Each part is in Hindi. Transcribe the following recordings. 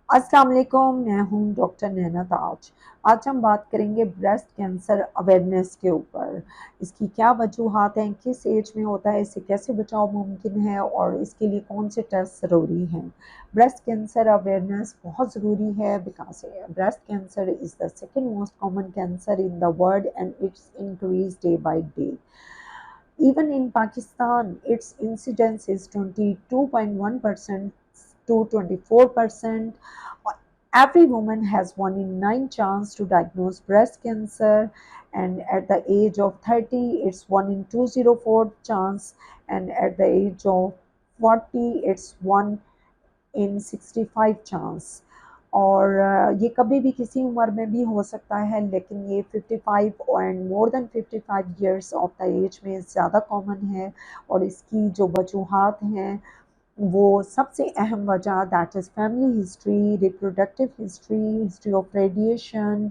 अस्सलाम वालेकुम, मैं हूँ डॉक्टर नैना ताज। आज हम बात करेंगे ब्रेस्ट कैंसर अवेयरनेस के ऊपर। इसकी क्या वजूहात हैं, किस एज में होता है, इससे कैसे बचाव मुमकिन है और इसके लिए कौन से टेस्ट ज़रूरी हैं। ब्रेस्ट कैंसर अवेयरनेस बहुत ज़रूरी है because breast cancer is the second most common cancer in the world and it's increase day by day. Even in Pakistan, its incidence is 22.1% to 24%. Every woman has 1 in 9 chance to diagnose breast cancer, and at the age of 30, it's 1 in 204 chance, and at the age of 40, it's 1 in 65 chance. और ये कभी भी किसी उम्र में भी हो सकता है, लेकिन ये 55 and more than 55 years of the age में ज़्यादा कॉमन है। और इसकी जो वजूहात हैं वो सबसे अहम वजह that is family history, reproductive history, history of radiation,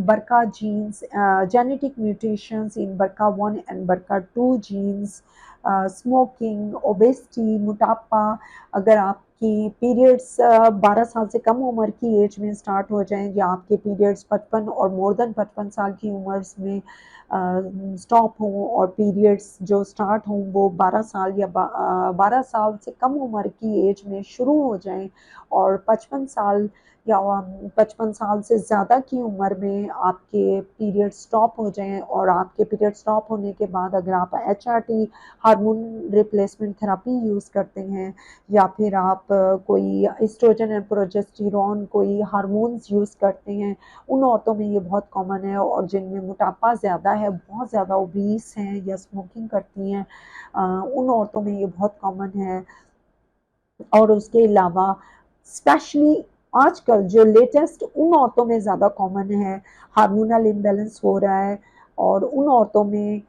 BRCA genes, genetic mutations in BRCA1 and BRCA2 genes, smoking, obesity, मोटापा। अगर आपकी पीरियड्स 12 साल से कम उम्र की एज में स्टार्ट हो जाएं या आपके पीरियड्स 55 और मोर देन 55 साल की उम्र में स्टॉप हों और पीरियड्स जो स्टार्ट हों वो 12 साल या 12 साल से कम उम्र की एज में शुरू हो जाएं और 55 साल या 55 साल से ज़्यादा की उम्र में आपके पीरियड स्टॉप हो जाएं और आपके पीरियड स्टॉप होने के बाद अगर आप HRT hormone replacement therapy use करते हैं या फिर आप कोई एस्ट्रोजन एंड प्रोजेस्टेरॉन कोई हार्मोन्स यूज़ करते हैं, उन औरतों में ये बहुत कॉमन है। और जिनमें मोटापा ज़्यादा है, बहुत ज़्यादा ओबीस हैं या स्मोकिंग करती हैं, उन औरतों में ये बहुत कॉमन है। और उसके अलावा स्पेशली आजकल जो लेटेस्ट उन औरतों में ज़्यादा कॉमन है, हार्मोनल इम्बैलेंस हो रहा है और उन औरतों में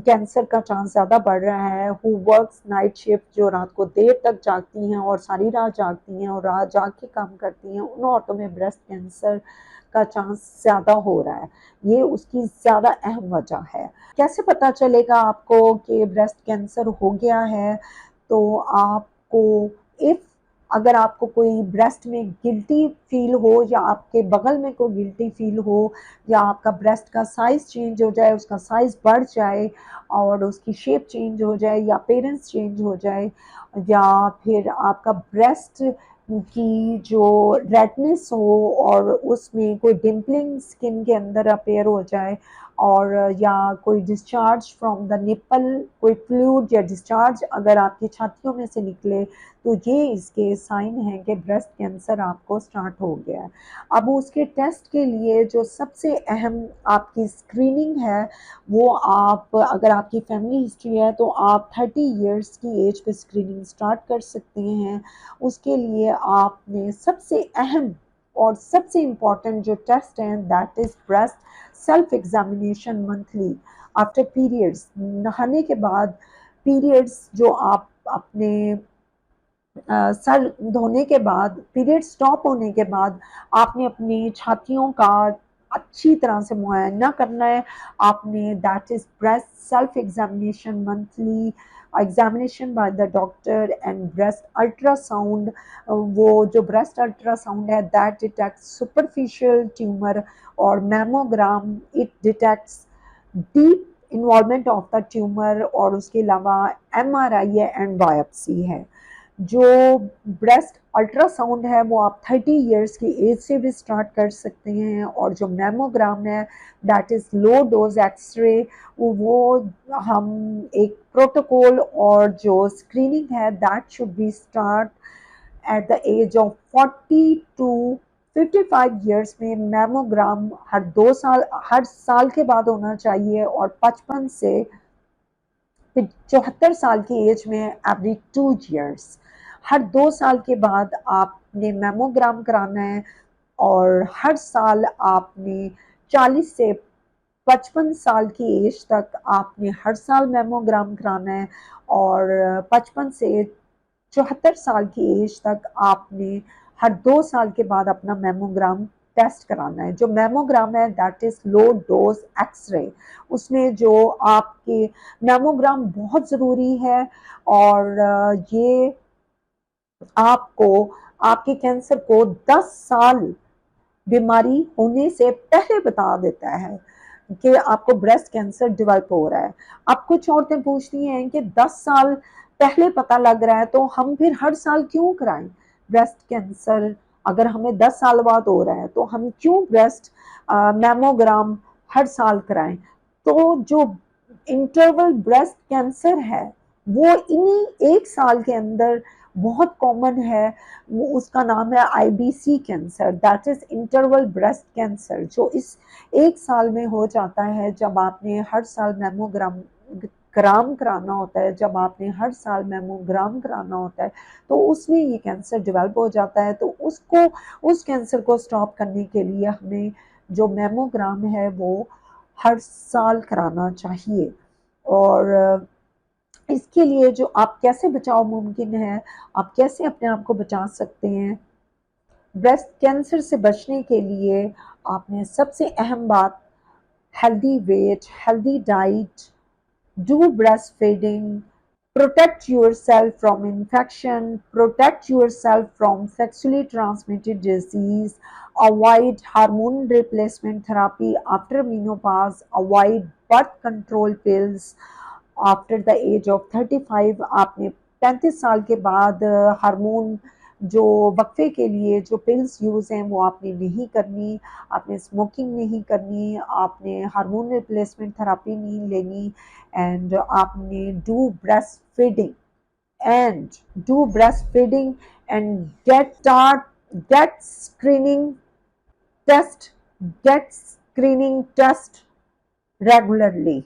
कैंसर का चांस ज़्यादा बढ़ रहा है। हु वर्क्स नाइट शिफ्ट, जो रात को देर तक जागती हैं और सारी रात जागती हैं और रात जाग के काम करती हैं, उन औरतों में ब्रेस्ट कैंसर का चांस ज़्यादा हो रहा है। ये उसकी ज़्यादा अहम वजह है। कैसे पता चलेगा आपको कि ब्रेस्ट कैंसर हो गया है? तो आपको इफ़ अगर आपको कोई ब्रेस्ट में गिल्टी फील हो या आपके बगल में कोई गिल्टी फील हो या आपका ब्रेस्ट का साइज़ चेंज हो जाए, उसका साइज़ बढ़ जाए और उसकी शेप चेंज हो जाए या अपीयरेंस चेंज हो जाए या फिर आपका ब्रेस्ट की जो रेडनेस हो और उसमें कोई डिम्पलिंग स्किन के अंदर अपीयर हो जाए और या कोई डिस्चार्ज फ्रॉम द निपल, कोई फ्लूइड या डिस्चार्ज अगर आपकी छातियों में से निकले, तो ये इसके साइन हैं कि ब्रेस्ट कैंसर आपको स्टार्ट हो गया है। अब उसके टेस्ट के लिए जो सबसे अहम आपकी स्क्रीनिंग है, वो आप अगर आपकी फैमिली हिस्ट्री है तो आप 30 इयर्स की एज पे स्क्रीनिंग स्टार्ट कर सकते हैं। उसके लिए आपने सबसे अहम और सबसे इम्पॉर्टेंट जो टेस्ट हैं that is breast self examination monthly after periods. नहाने के बाद पीरियड्स जो आप अपने सर धोने के बाद, पीरियड स्टॉप होने के बाद आपने अपनी छातियों का अच्छी तरह से मुआयना करना है। आपने that is breast self examination monthly, examination by the doctor and breast ultrasound. वो जो ब्रेस्ट अल्ट्रासाउंड है दैट डिटेक्ट्स सुपरफिशियल ट्यूमर और mammogram it detects deep involvement of the tumour और उसके अलावा MRI है एंड बायोप्सी है। जो ब्रेस्ट अल्ट्रासाउंड है वो आप 30 इयर्स की एज से भी स्टार्ट कर सकते हैं और जो मैमोग्राम है that is low dose X ray, वो हम एक प्रोटोकॉल और जो स्क्रीनिंग है that should be start at the age of 40 to 55 years में। मैमोग्राम हर साल के बाद होना चाहिए और 55 से 74 साल की एज में एवरी 2 ईयर्स। हर 2 साल के बाद आपने मैमोग्राम कराना है और हर साल आपने 40 से 55 साल की एज तक आपने हर साल मैमोग्राम कराना है और 55 से 74 साल की एज तक आपने हर 2 साल के बाद अपना मैमोग्राम टेस्ट कराना है। जो मैमोग्राम है that is low dose X ray. उसमें जो आपके मैमोग्राम बहुत ज़रूरी है और ये आपको आपके कैंसर को 10 साल बीमारी होने से पहले बता देता है कि आपको ब्रेस्ट कैंसर डेवलप हो रहा है। अब कुछ औरतें पूछती हैं कि 10 साल पहले पता लग रहा है तो हम फिर हर साल क्यों कराएं ब्रेस्ट कैंसर? अगर हमें 10 साल बाद हो रहा है तो हम क्यों ब्रेस्ट मैमोग्राम हर साल कराएं? तो जो इंटरवल ब्रेस्ट कैंसर है वो इन्हीं एक साल के अंदर बहुत कॉमन है। वो उसका नाम है IBC cancer, that is interval breast cancer, जो इस एक साल में हो जाता है जब आपने हर साल मैमोग्राम ग्राम कराना होता है। जब आपने हर साल मैमोग्राम कराना होता है तो उसमें ये कैंसर डेवलप हो जाता है। तो उसको उस कैंसर को स्टॉप करने के लिए हमें जो मैमोग्राम है वो हर साल कराना चाहिए। और इसके लिए जो आप कैसे बचाव मुमकिन है, आप कैसे अपने आप को बचा सकते हैं ब्रेस्ट कैंसर से बचने के लिए? आपने सबसे अहम बात, healthy weight, healthy diet, do breastfeeding, protect yourself from infection, protect yourself from sexually transmitted disease, avoid hormone replacement therapy after menopause, avoid birth control pills after the age of 35। आपने 35 साल के बाद हार्मोन जो वक्फे के लिए जो पिल्स यूज़ हैं वो आपने नहीं करनी, आपने स्मोकिंग नहीं करनी, आपने हार्मोन रिप्लेसमेंट थेरेपी नहीं लेनी, एंड आपने and do breast feeding and get screening test get screening test regularly.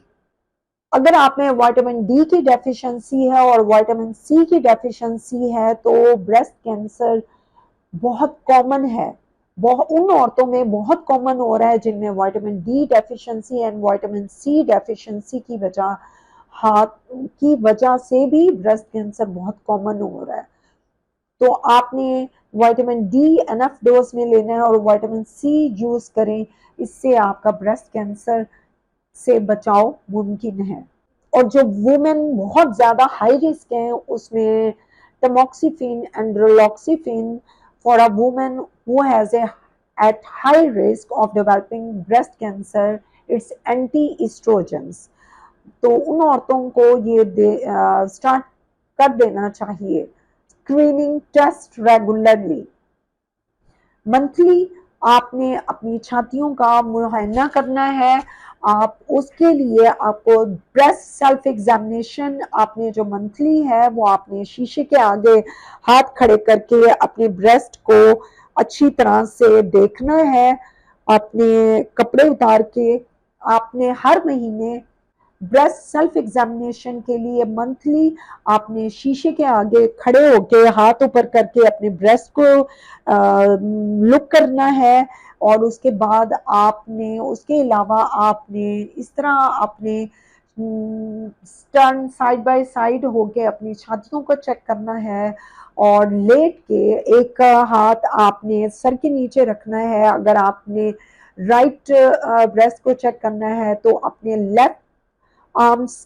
अगर आप में विटामिन डी की डेफिशिएंसी है और विटामिन सी की डेफिशिएंसी है तो ब्रेस्ट कैंसर बहुत कॉमन है। उन औरतों में बहुत कॉमन हो रहा है जिनमें vitamin D deficiency and vitamin C deficiency की वजह से भी ब्रेस्ट कैंसर बहुत कॉमन हो रहा है। तो आपने विटामिन डी एनफ डोज में लेना है और विटामिन सी यूज करें, इससे आपका ब्रेस्ट कैंसर से बचाव मुमकिन है। और जो वुमेन बहुत ज़्यादा हाई रिस्क हैं उसमें tamoxifen and raloxifene for a woman who has a at high risk of developing breast cancer, it's anti-estrogens। तो उन औरतों को ये स्टार्ट कर देना चाहिए स्क्रीनिंग टेस्ट रेगुलरली। मंथली आपने अपनी छातियों का मुआयना करना है। आप उसके लिए आपको ब्रेस्ट सेल्फ एग्जामिनेशन आपने जो मंथली है वो आपने शीशे के आगे हाथ खड़े करके अपने ब्रेस्ट को अच्छी तरह से देखना है। अपने कपड़े उतार के आपने हर महीने ब्रेस्ट सेल्फ एग्जामिनेशन के लिए मंथली आपने शीशे के आगे खड़े होके हाथ ऊपर करके अपने ब्रेस्ट को लुक करना है। और उसके बाद आपने उसके अलावा आपने इस तरह अपने टर्न साइड बाय साइड होके अपनी छातियों को चेक करना है और लेट के एक हाथ आपने सर के नीचे रखना है। अगर आपने राइट ब्रेस्ट को चेक करना है तो अपने लेफ्ट आर्म्स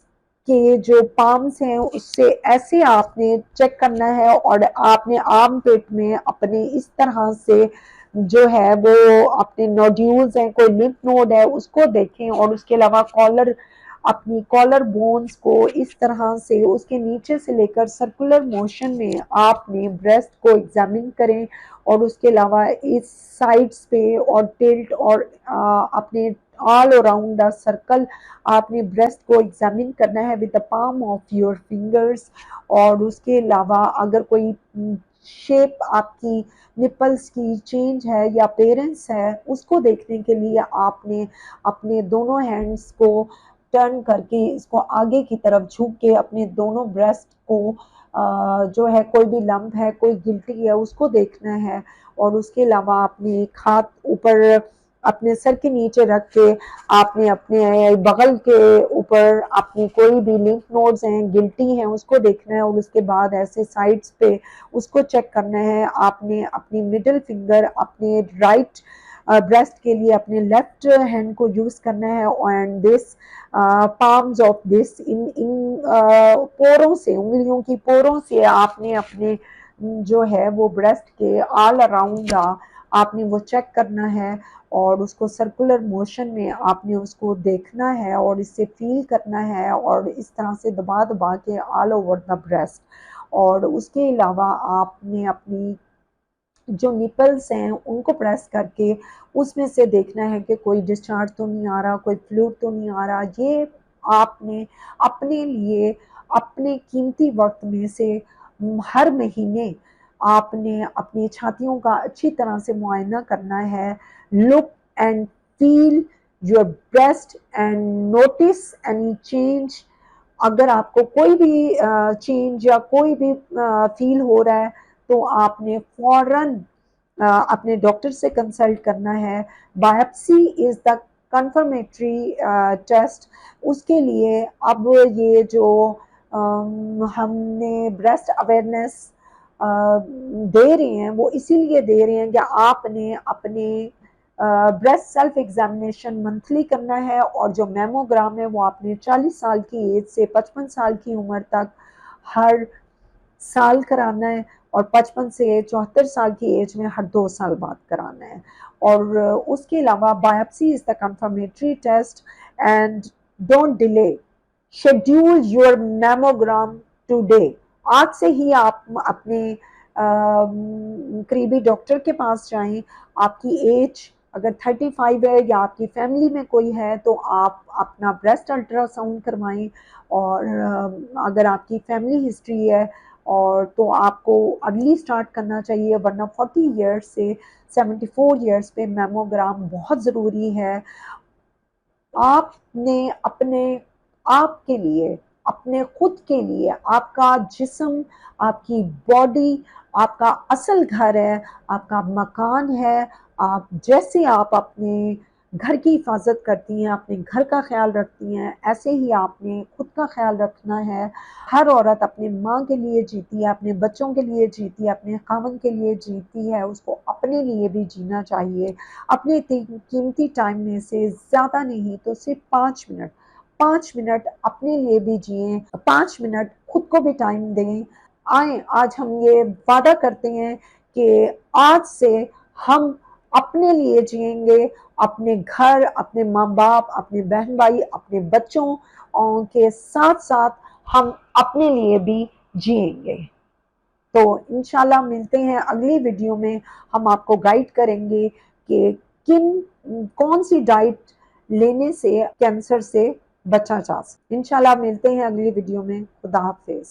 के जो पाम्स हैं उससे ऐसे आपने चेक करना है और आपने आर्म पेट में अपने इस तरह से जो है वो अपने नोड्यूल्स हैं, कोई लिम्फ नोड है उसको देखें। और उसके अलावा अपनी कॉलर बोन्स को इस तरह से उसके नीचे से लेकर सर्कुलर मोशन में आपने ब्रेस्ट को एग्जामिन करें। और उसके अलावा इस साइड्स पे और टिल्ट और अपने ऑल अराउंड द सर्कल आपने ब्रेस्ट को एग्जामिन करना है with the palm of your fingers. और उसके अलावा अगर कोई शेप आपकी निपल्स की चेंज है या पेरेंट्स है उसको देखने के लिए आपने अपने दोनों हैंड्स को टर्न करके इसको आगे की तरफ झुक के अपने दोनों ब्रेस्ट को जो है कोई भी लंप है कोई गिल्टी है उसको देखना है। और उसके अलावा आपने एक हाथ ऊपर अपने सर के नीचे रख के आपने अपने बगल के ऊपर अपनी कोई भी लिम्फ नोड्स हैं गिल्टी हैं उसको देखना है। और उसके बाद ऐसे साइड्स पे उसको चेक करना है। आपने अपनी मिडिल फिंगर अपने राइट ब्रेस्ट के लिए अपने लेफ्ट हैंड को यूज करना है and this palms of this in पोरों से, उंगलियों की पोरों से आपने अपने जो है वो ब्रेस्ट के ऑल अराउंड आपने वो चेक करना है और उसको सर्कुलर मोशन में आपने उसको देखना है और इससे फील करना है और इस तरह से दबा दबा के ऑल ओवर द ब्रेस्ट। और उसके अलावा आपने अपनी जो निपल्स हैं उनको प्रेस करके उसमें से देखना है कि कोई डिस्चार्ज तो नहीं आ रहा, कोई फ्लूइड तो नहीं आ रहा। ये आपने अपने लिए अपने कीमती वक्त में से हर महीने आपने अपनी छातियों का अच्छी तरह से मुआयना करना है। Look and feel your breast and notice any change. अगर आपको कोई भी चेंज या कोई भी फील हो रहा है तो आपने फौरन अपने डॉक्टर से कंसल्ट करना है। Biopsy is the confirmatory test. उसके लिए अब ये जो हमने ब्रेस्ट अवेयरनेस दे रहे हैं वो इसीलिए दे रहे हैं कि आपने अपने ब्रेस्ट सेल्फ एग्जामिनेशन मंथली करना है और जो मेमोग्राम है वो आपने 40 साल की एज से 55 साल की उम्र तक हर साल कराना है और 55 से 74 साल की एज में हर 2 साल बाद कराना है। और उसके अलावा biopsy is the confirmatory test and don't delay. Schedule your mammogram today. आज से ही आप अपने करीबी डॉक्टर के पास जाएं। आपकी एज अगर 35 है या आपकी फैमिली में कोई है तो आप अपना ब्रेस्ट अल्ट्रासाउंड करवाएं। और अगर आपकी फैमिली हिस्ट्री है और तो आपको अर्ली स्टार्ट करना चाहिए, वरना 40 ईयर्स से 74 ईयर्स पे मैमोग्राम बहुत ज़रूरी है। आपने अपने आप के लिए, अपने खुद के लिए, आपका जिस्म, आपकी बॉडी आपका असल घर है, आपका मकान है। आप जैसे आप अपने घर की हिफाजत करती हैं, अपने घर का ख्याल रखती हैं, ऐसे ही आपने खुद का ख्याल रखना है। हर औरत अपनी माँ के लिए जीती है, अपने बच्चों के लिए जीती है, अपने खामन के लिए जीती है, उसको अपने लिए भी जीना चाहिए। अपने कीमती टाइम में से ज़्यादा नहीं तो सिर्फ 5 मिनट, 5 मिनट अपने लिए भी जिए, 5 मिनट खुद को भी टाइम दें। आए आज हम ये वादा करते हैं कि आज से हम अपने लिए जिएंगे, अपने घर, अपने माँ बाप, अपने बहन भाई, अपने बच्चों के साथ साथ हम अपने लिए भी जिएंगे। तो इंशाल्लाह मिलते हैं अगली वीडियो में। हम आपको गाइड करेंगे कि कौन सी डाइट लेने से कैंसर से बचा जा सकता है। इंशाल्लाह मिलते हैं अगली वीडियो में। खुदा हाफिज।